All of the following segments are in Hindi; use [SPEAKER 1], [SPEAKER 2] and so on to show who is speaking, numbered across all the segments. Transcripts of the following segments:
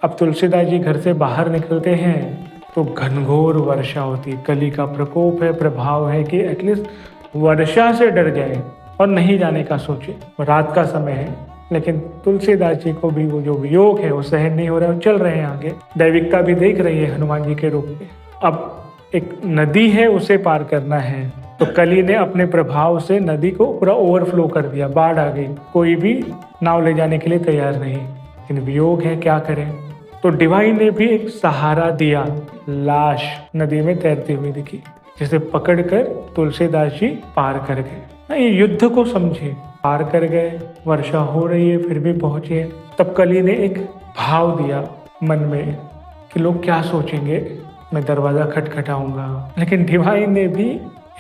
[SPEAKER 1] अब तुलसीदास जी घर से बाहर निकलते हैं तो घनघोर वर्षा होती है। कली का प्रकोप है, प्रभाव है कि एटलीस्ट वर्षा से डर जाए और नहीं जाने का सोचे। रात का समय है, लेकिन तुलसीदास जी को भी वो जो वियोग है वो सहन नहीं हो रहा है, चल रहे हैं आगे। दैविकता भी देख रही है हनुमान जी के रूप में। अब एक नदी है, उसे पार करना है, तो कली ने अपने प्रभाव से नदी को पूरा ओवरफ्लो कर दिया, बाढ़ आ गई, कोई भी नाव ले जाने के लिए तैयार नहीं। लेकिन वियोग है, क्या करें। तो डिवाइन ने भी एक सहारा दिया, लाश नदी में तैरती हुई दिखी, जिसे पकड़कर तुलसीदास जी पार कर गए। ये युद्ध को समझे, पार कर गए, वर्षा हो रही है फिर भी पहुंचे। तब कली ने एक भाव दिया मन में कि लोग क्या सोचेंगे, मैं दरवाजा खटखटाऊंगा। लेकिन डिवाइन ने भी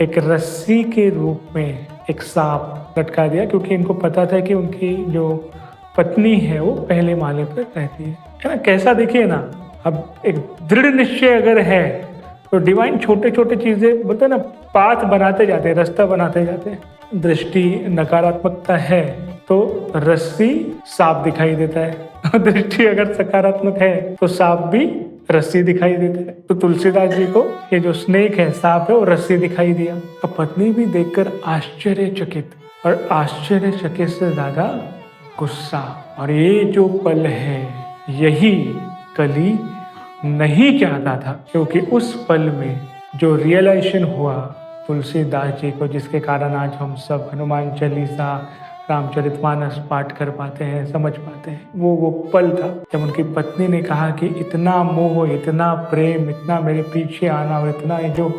[SPEAKER 1] एक रस्सी के रूप में एक सांप लटका दिया, क्योंकि इनको पता था कि उनकी जो पत्नी है वो पहले माले पर रहती है ना। कैसा देखिए ना, अब एक दृढ़ निश्चय अगर है तो डिवाइन छोटे छोटे चीजें बोलते हैं ना, पाथ बनाते जाते हैं, रास्ता बनाते जाते हैं। दृष्टि नकारात्मकता है तो रस्सी सांप दिखाई देता है, दृष्टि अगर सकारात्मक है तो सांप भी रस्सी दिखाई देता है। तो तुलसीदास जी को ये जो स्नेक है, सांप है, वो रस्सी दिखाई दिया। अब पत्नी भी देखकर आश्चर्यचकित, और आश्चर्यचकित से ज्यादा गुस्सा। और ये जो पल है, यही कली नहीं चाहता था, क्योंकि उस पल में जो रियलाइजेशन हुआ तुलसीदास जी को, जिसके कारण आज हम सब हनुमान चालीसा, रामचरितमानस पाठ कर पाते हैं, समझ पाते हैं, वो पल था जब उनकी पत्नी ने कहा कि इतना मोह, इतना प्रेम, इतना मेरे पीछे आना, और इतना जो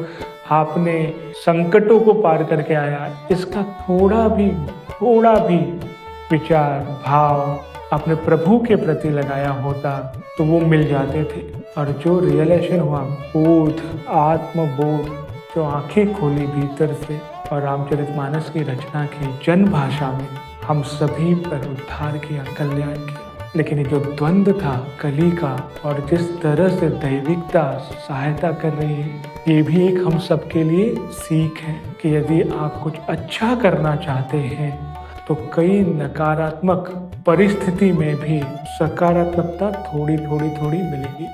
[SPEAKER 1] आपने संकटों को पार करके आया, इसका थोड़ा भी विचार, भाव अपने प्रभु के प्रति लगाया होता तो वो मिल जाते थे। और जो रियलाइजेशन हुआ, बोध, आत्मबोध, जो आंखें खोली भीतर से और रामचरितमानस की रचना की जन भाषा में हम सभी पर उद्धार किया, कल्याण किया। लेकिन ये जो द्वंद्व था कली का, और जिस तरह से दैविकता सहायता कर रही है, ये भी एक हम सबके लिए सीख है कि यदि आप कुछ अच्छा करना चाहते हैं तो कई नकारात्मक परिस्थिति में भी सकारात्मकता थोड़ी मिलेगी।